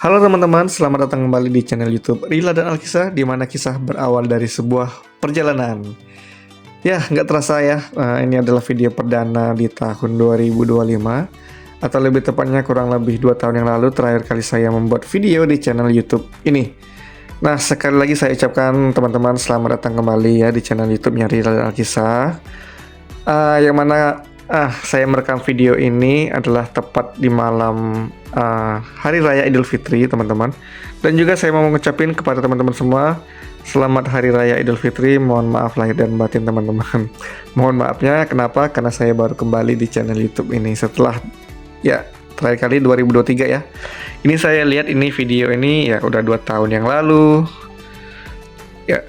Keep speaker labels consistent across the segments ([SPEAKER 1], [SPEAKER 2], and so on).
[SPEAKER 1] Halo teman-teman, selamat datang kembali di channel YouTube Rila dan Alkisah, di mana kisah berawal dari sebuah perjalanan. Ya, nggak terasa ya, ini adalah video perdana di tahun 2025, atau lebih tepatnya kurang lebih 2 tahun yang lalu terakhir kali saya membuat video di channel YouTube ini. Nah, sekali lagi saya ucapkan teman-teman selamat datang kembali ya di channel YouTube-nya Rila dan Alkisah. Yang mana saya merekam video ini adalah tepat di malam Hari Raya Idul Fitri, teman-teman. Dan juga saya mau mengucapin kepada teman-teman semua selamat Hari Raya Idul Fitri. Mohon maaf lahir dan batin, teman-teman. Mohon maafnya kenapa? Karena saya baru kembali di channel YouTube ini setelah ya terakhir kali 2023 ya. Ini saya lihat ini video ini ya udah 2 tahun yang lalu. Ya,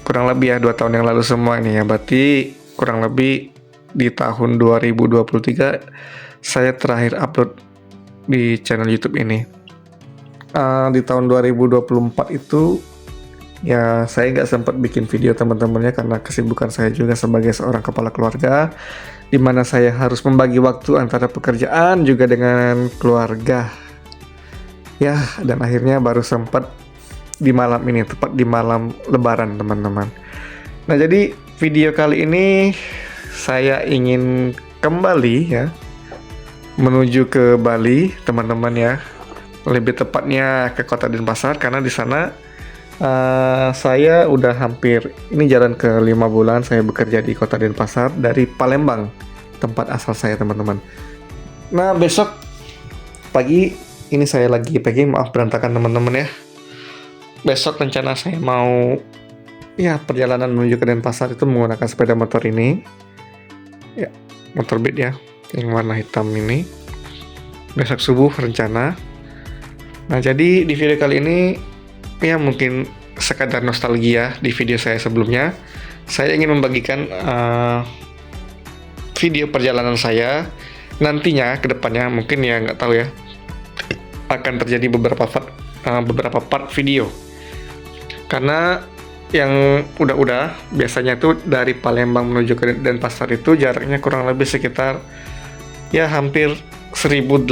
[SPEAKER 1] kurang lebih ya 2 tahun yang lalu semua ini ya. Berarti kurang lebih di tahun 2023 saya terakhir upload di channel YouTube ini. Di tahun 2024 itu ya saya nggak sempat bikin video teman-temannya karena kesibukan saya juga sebagai seorang kepala keluarga, di mana saya harus membagi waktu antara pekerjaan juga dengan keluarga. Ya, dan akhirnya baru sempat di malam ini, tepat di malam Lebaran, teman-teman. Nah, jadi video kali ini saya ingin kembali ya menuju ke Bali, teman-teman ya. Lebih tepatnya ke Kota Denpasar, karena di sana saya udah hampir ini jalan ke 5 bulan saya bekerja di Kota Denpasar dari Palembang, tempat asal saya, teman-teman. Nah, besok pagi ini saya lagi packing, maaf berantakan teman-teman ya. Besok rencana saya mau ya perjalanan menuju ke Denpasar itu menggunakan sepeda motor ini. Ya, motor Beat ya, yang warna hitam ini. Besok subuh rencana. Nah, jadi di video kali ini ya mungkin sekadar nostalgia di video saya sebelumnya. Saya ingin membagikan video perjalanan saya. Nantinya ke depannya mungkin ya nggak tahu ya, akan terjadi beberapa part video. Karena yang udah biasanya tuh dari Palembang menuju ke Denpasar itu jaraknya kurang lebih sekitar ya hampir 1800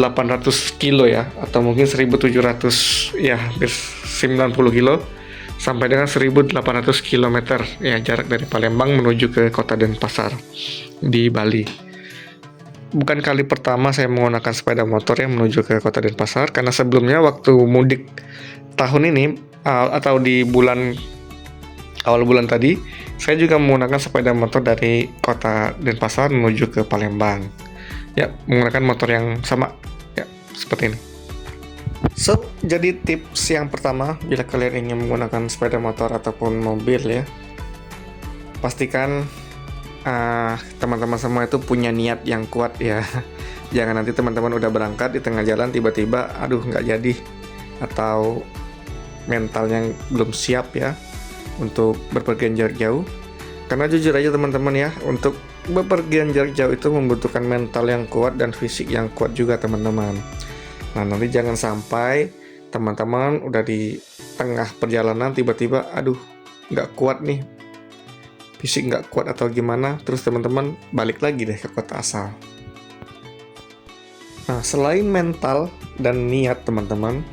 [SPEAKER 1] kilo ya, atau mungkin 1700 ya, hampir 90 kilo sampai dengan 1800 km ya jarak dari Palembang menuju ke Kota Denpasar di Bali. Bukan kali pertama saya menggunakan sepeda motor yang menuju ke Kota Denpasar, karena sebelumnya waktu mudik tahun ini atau di awal bulan tadi, saya juga menggunakan sepeda motor dari Kota Denpasar menuju ke Palembang. Ya, menggunakan motor yang sama, ya, seperti ini. So, jadi tips yang pertama, bila kalian ingin menggunakan sepeda motor ataupun mobil ya, pastikan teman-teman semua itu punya niat yang kuat ya. Jangan nanti teman-teman udah berangkat di tengah jalan tiba-tiba, aduh nggak jadi, atau mentalnya belum siap ya untuk berpergian jarak jauh. Karena jujur aja teman-teman ya, untuk berpergian jarak jauh itu membutuhkan mental yang kuat dan fisik yang kuat juga, teman-teman. Nah, nanti jangan sampai teman-teman udah di tengah perjalanan tiba-tiba aduh nggak kuat nih, fisik nggak kuat atau gimana, terus teman-teman balik lagi deh ke kota asal. Nah, selain mental dan niat teman-teman,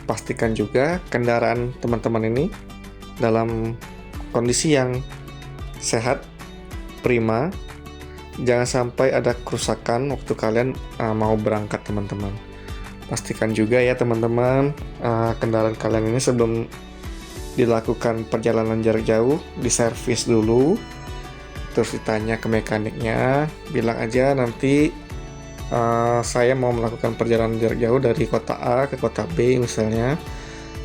[SPEAKER 1] pastikan juga kendaraan teman-teman ini dalam kondisi yang sehat, prima. Jangan sampai ada kerusakan waktu kalian mau berangkat, teman-teman. Pastikan juga ya teman-teman, kendaraan kalian ini sebelum dilakukan perjalanan jarak jauh diservis dulu, terus ditanya ke mekaniknya, bilang aja nanti saya mau melakukan perjalanan jarak jauh dari kota A ke kota B misalnya.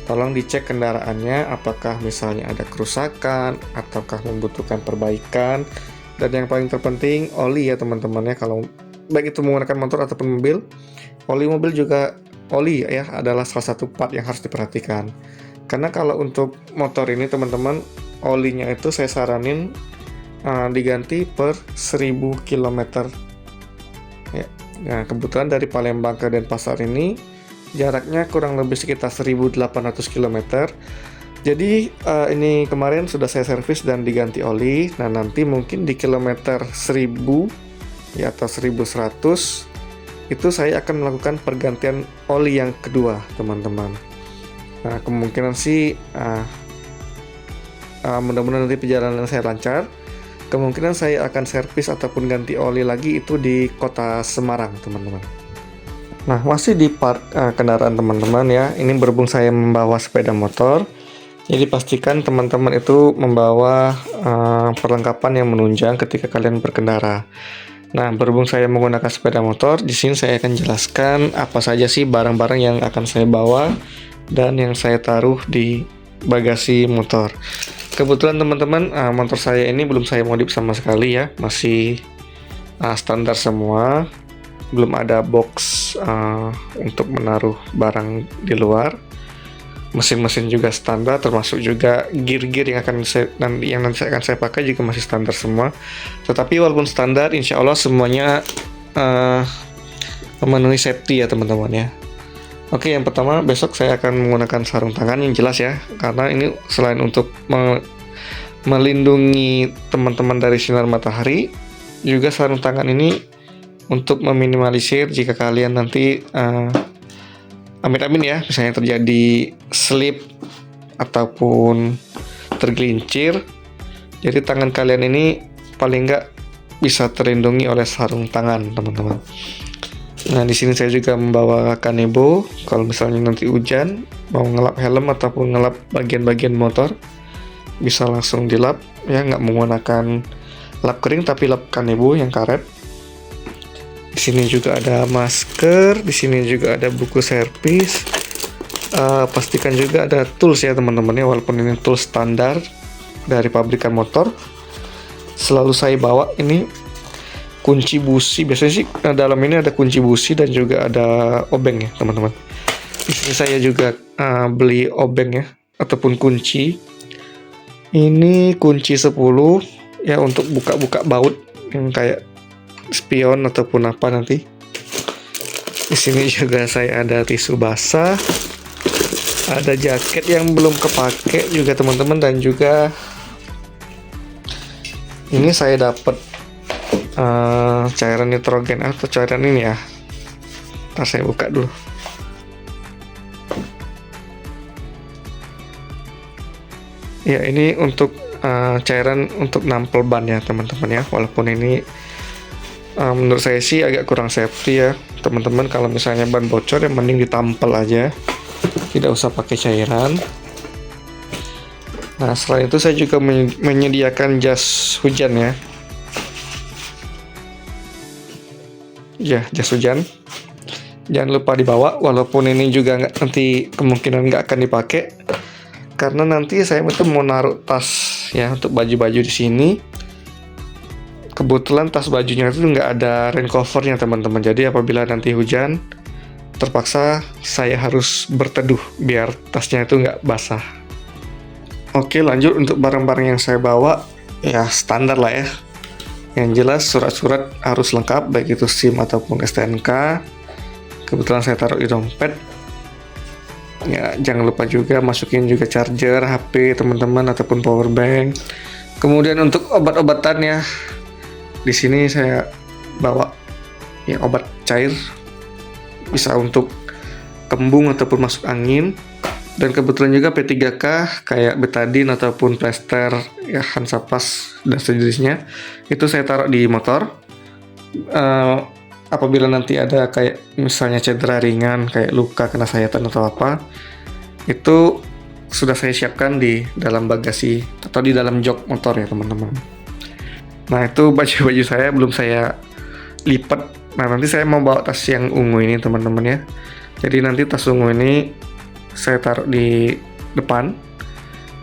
[SPEAKER 1] Tolong dicek kendaraannya apakah misalnya ada kerusakan ataukah membutuhkan perbaikan. Dan yang paling terpenting oli ya teman-teman ya, kalau baik itu menggunakan motor ataupun mobil. Oli mobil juga, oli ya adalah salah satu part yang harus diperhatikan. Karena kalau untuk motor ini teman-teman, olinya itu saya saranin diganti per 1000 km ya. Nah, kebetulan dari Palembang ke Denpasar ini jaraknya kurang lebih sekitar 1800 km. Jadi ini kemarin sudah saya servis dan diganti oli. Nah, nanti mungkin di kilometer 1000 ya atau 1100 itu saya akan melakukan pergantian oli yang kedua, teman-teman. Nah, kemungkinan sih mudah-mudahan nanti perjalanan saya lancar. Kemungkinan saya akan servis ataupun ganti oli lagi itu di kota Semarang, teman-teman. Nah, masih di part kendaraan teman-teman ya. Ini berhubung saya membawa sepeda motor, jadi pastikan teman-teman itu membawa perlengkapan yang menunjang ketika kalian berkendara. Nah, berhubung saya menggunakan sepeda motor, di sini saya akan jelaskan apa saja sih barang-barang yang akan saya bawa dan yang saya taruh di bagasi motor. Kebetulan teman-teman, motor saya ini belum saya modif sama sekali ya, masih standar semua, belum ada box untuk menaruh barang di luar. Mesin-mesin juga standar, termasuk juga gear-gear yang nanti akan saya pakai juga masih standar semua. Tetapi walaupun standar, insya Allah semuanya memenuhi safety ya teman-teman ya. Oke, yang pertama besok saya akan menggunakan sarung tangan yang jelas ya, karena ini selain untuk melindungi teman-teman dari sinar matahari, juga sarung tangan ini untuk meminimalisir jika kalian nanti amin-amin ya, misalnya terjadi slip ataupun tergelincir, jadi tangan kalian ini paling nggak bisa terlindungi oleh sarung tangan teman-teman. Nah, di sini saya juga membawa kanebo kalau misalnya nanti hujan mau ngelap helm ataupun ngelap bagian-bagian motor, bisa langsung dilap ya, nggak menggunakan lap kering tapi lap kanebo yang karet. Di sini juga ada masker, di sini juga ada buku servis. Pastikan juga ada tools ya teman-teman ya, walaupun ini tools standar dari pabrikan motor. Selalu saya bawa ini kunci busi, biasanya sih dalam ini ada kunci busi dan juga ada obeng ya teman-teman. Di sini saya juga beli obeng ya ataupun kunci. Ini kunci 10 ya untuk buka-buka baut yang kayak spion ataupun apa nanti. Di sini juga saya ada tisu basah, ada jaket yang belum kepake juga teman-teman, dan juga ini saya dapat cairan nitrogen atau cairan ini ya. Ntar saya buka dulu. Ya, ini untuk cairan untuk nampel ban ya teman-teman ya. Walaupun ini menurut saya sih agak kurang safety ya teman-teman. Kalau misalnya ban bocor ya mending ditampel aja, tidak usah pakai cairan. Nah, selain itu saya juga menyediakan jas hujan ya. Ya, jas hujan jangan lupa dibawa, walaupun ini juga nanti kemungkinan nggak akan dipakai, karena nanti saya itu mau naruh tas ya untuk baju-baju di sini. Kebetulan tas bajunya itu nggak ada rain covernya teman-teman, jadi apabila nanti hujan terpaksa saya harus berteduh biar tasnya itu nggak basah. Oke, lanjut untuk barang-barang yang saya bawa ya standar lah ya. Yang jelas surat-surat harus lengkap, baik itu SIM ataupun STNK. Kebetulan saya taruh di dompet. Ya, jangan lupa juga masukin juga charger HP teman-teman ataupun power bank. Kemudian untuk obat-obatan ya, di sini saya bawa ya obat cair, bisa untuk kembung ataupun masuk angin. Dan kebetulan juga P3K kayak betadine ataupun plester ya, Hansaplast dan sejenisnya itu saya taruh di motor. Apabila nanti ada kayak misalnya cedera ringan kayak luka kena sayatan atau apa, itu sudah saya siapkan di dalam bagasi atau di dalam jok motor ya teman-teman. Nah, itu baju-baju saya belum saya lipat. Nah, nanti saya mau bawa tas yang ungu ini teman-teman ya. Jadi nanti tas ungu ini saya taruh di depan,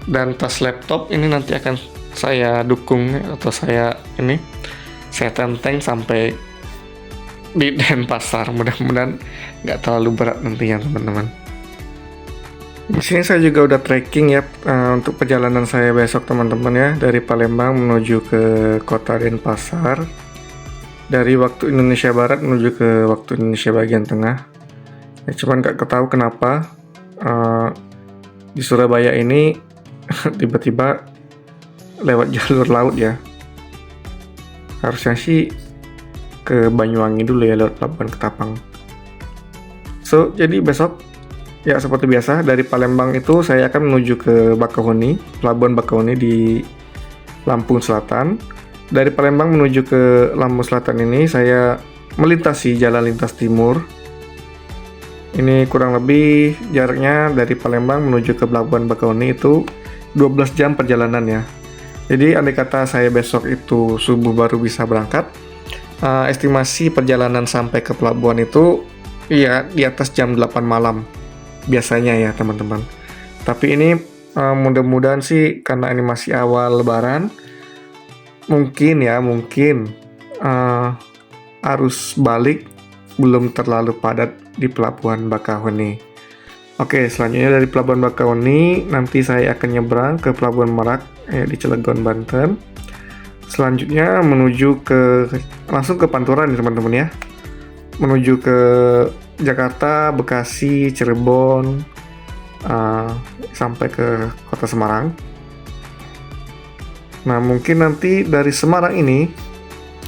[SPEAKER 1] dan tas laptop ini nanti akan saya dukung atau saya tenteng sampai di Denpasar. Mudah-mudahan nggak terlalu berat nantinya teman-teman. Di sini saya juga udah tracking ya untuk perjalanan saya besok teman-teman ya, dari Palembang menuju ke kota Denpasar, dari waktu Indonesia Barat menuju ke waktu Indonesia bagian tengah. Ya, cuman nggak ketahui kenapa di Surabaya ini tiba-tiba lewat jalur laut ya. Harusnya sih ke Banyuwangi dulu ya lewat Pelabuhan Ketapang. So, jadi besok Ya, seperti biasa, dari Palembang itu saya akan menuju ke Bakauheni, Pelabuhan Bakauheni di Lampung Selatan. Dari Palembang menuju ke Lampung Selatan ini saya melintasi jalan lintas timur. Ini kurang lebih jaraknya dari Palembang menuju ke Pelabuhan Bakauheni itu 12 jam perjalanan ya. Jadi andai kata saya besok itu subuh baru bisa berangkat, estimasi perjalanan sampai ke pelabuhan itu ya di atas jam 8 malam biasanya ya teman-teman. Tapi ini mudah-mudahan sih karena ini masih awal Lebaran, mungkin arus balik belum terlalu padat di Pelabuhan Bakauheni. Oke, selanjutnya dari Pelabuhan Bakauheni nanti saya akan nyebrang ke Pelabuhan Merak di Cilegon, Banten. Selanjutnya langsung ke Pantura nih teman-teman ya. Menuju ke Jakarta, Bekasi, Cirebon, sampai ke Kota Semarang. Nah, mungkin nanti dari Semarang ini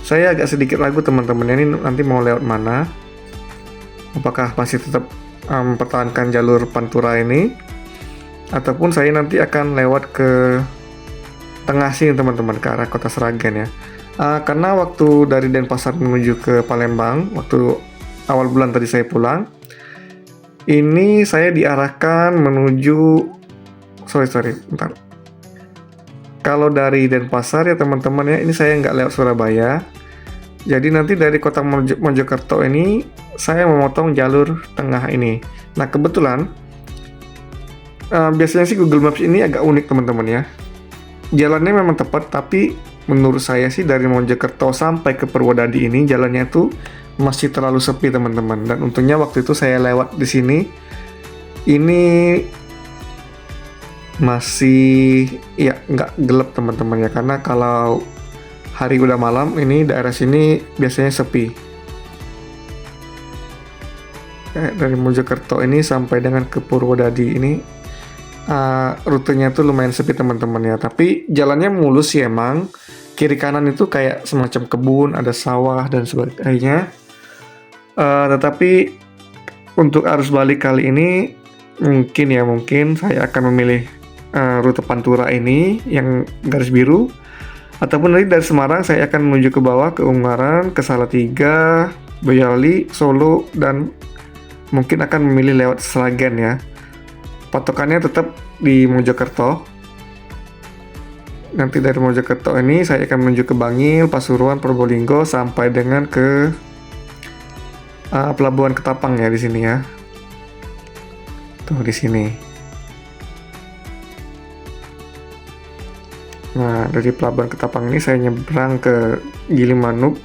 [SPEAKER 1] saya agak sedikit ragu teman-teman, ini nanti mau lewat mana. Apakah masih tetap mempertahankan jalur Pantura ini, ataupun saya nanti akan lewat ke tengah sini teman-teman, ke arah Kota Sragen ya. Karena waktu dari Denpasar menuju ke Palembang, waktu awal bulan tadi saya pulang, ini saya diarahkan menuju bentar. Kalau dari Denpasar ya teman-teman ya, ini saya nggak lewat Surabaya. Jadi nanti dari kota Mojokerto ini saya memotong jalur tengah ini. Nah kebetulan biasanya sih Google Maps ini agak unik teman-teman ya. Jalannya memang tepat, tapi menurut saya sih dari Mojokerto sampai ke Purwodadi ini jalannya itu masih terlalu sepi teman-teman. Dan untungnya waktu itu saya lewat di sini, ini masih ya nggak gelap teman-teman ya, karena kalau hari udah malam ini daerah sini biasanya sepi. Dari Mojokerto ini sampai dengan ke Purwodadi ini rutenya tuh lumayan sepi teman-teman ya, tapi jalannya mulus sih emang. Kiri kanan itu kayak semacam kebun, ada sawah dan sebagainya. Tetapi untuk arus balik kali ini mungkin saya akan memilih rute Pantura ini yang garis biru, ataupun nanti dari Semarang saya akan menuju ke bawah ke Ungaran, ke Salatiga, Boyolali, Solo, dan mungkin akan memilih lewat Sragen ya. Patokannya tetap di Mojokerto. Nanti dari Mojokerto ini saya akan menuju ke Bangil, Pasuruan, Probolinggo sampai dengan ke Pelabuhan Ketapang ya di sini ya. Tuh di sini. Nah, dari Pelabuhan Ketapang ini saya nyebrang ke Gilimanuk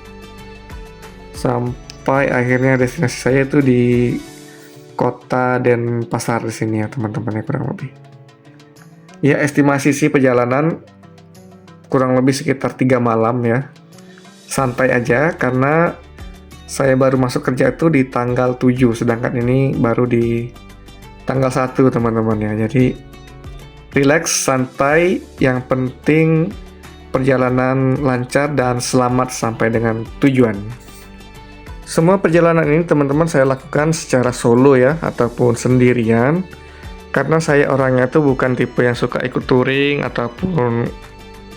[SPEAKER 1] sampai akhirnya destinasi saya itu di Kota Denpasar di sini ya teman-teman ya, kurang lebih. Ya, estimasi sih perjalanan kurang lebih sekitar 3 malam ya. Santai aja karena saya baru masuk kerja itu di tanggal 7, sedangkan ini baru di tanggal 1 teman-teman ya. Jadi relax, santai, yang penting perjalanan lancar dan selamat sampai dengan tujuan. Semua perjalanan ini teman-teman saya lakukan secara solo ya, ataupun sendirian. Karena saya orangnya tuh bukan tipe yang suka ikut touring ataupun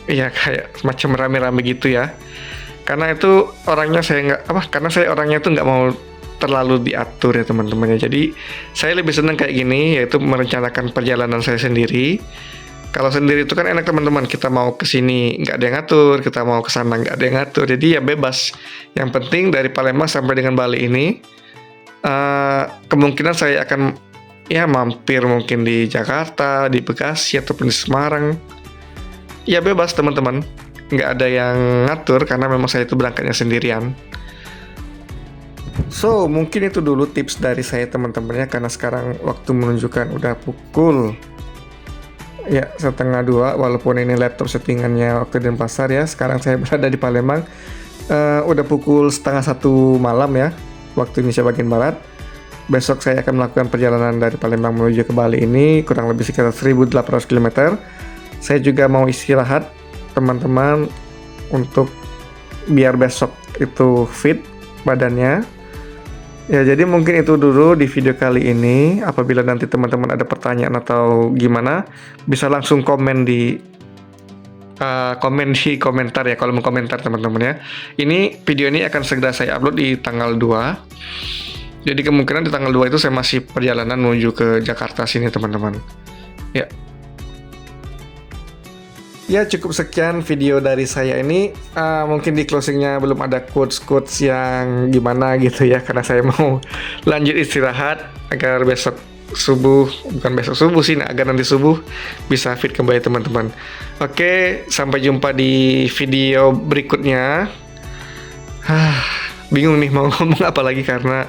[SPEAKER 1] ya kayak semacam rame-rame gitu ya. Karena itu orangnya karena saya orangnya tuh nggak mau terlalu diatur ya teman-teman ya. Jadi saya lebih senang kayak gini, yaitu merencanakan perjalanan saya sendiri. Kalau sendiri itu kan enak teman-teman, kita mau ke sini nggak ada yang ngatur, kita mau ke sana nggak ada yang ngatur, jadi ya bebas. Yang penting dari Palembang sampai dengan Bali ini kemungkinan saya akan ya mampir mungkin di Jakarta, di Bekasi ataupun di Semarang. Ya bebas teman-teman, nggak ada yang ngatur karena memang saya itu berangkatnya sendirian. So, mungkin itu dulu tips dari saya teman-teman ya, karena sekarang waktu menunjukkan udah pukul ya 1:30, walaupun ini laptop settingannya waktu di Denpasar ya. Sekarang saya berada di Palembang, udah pukul 1:30 malam ya, waktu Indonesia bagian Barat. Besok saya akan melakukan perjalanan dari Palembang menuju ke Bali ini kurang lebih sekitar 1.800 km. Saya juga mau istirahat teman-teman, untuk biar besok itu fit badannya. Ya, jadi mungkin itu dulu di video kali ini. Apabila nanti teman-teman ada pertanyaan atau gimana, bisa langsung komen di komentar ya, kolom komentar teman-teman ya. Ini video ini akan segera saya upload di tanggal 2. Jadi kemungkinan di tanggal 2 itu saya masih perjalanan menuju ke Jakarta sini teman-teman. Ya. Ya, cukup sekian video dari saya ini. Mungkin di closingnya belum ada quotes-quotes yang gimana gitu ya, karena saya mau lanjut istirahat agar besok subuh, bukan besok subuh sih, agar nanti subuh bisa fit kembali teman-teman. Oke, sampai jumpa di video berikutnya. Bingung nih mau ngomong apa lagi karena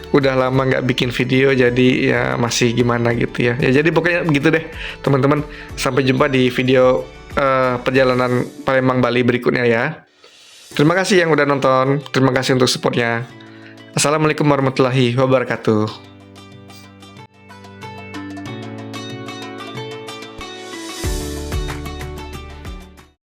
[SPEAKER 1] udah lama nggak bikin video, jadi ya masih gimana gitu ya. Ya jadi pokoknya begitu deh teman-teman. Sampai jumpa di video perjalanan Palembang Bali berikutnya ya. Terima kasih yang udah nonton, terima kasih untuk supportnya. Assalamualaikum warahmatullahi wabarakatuh.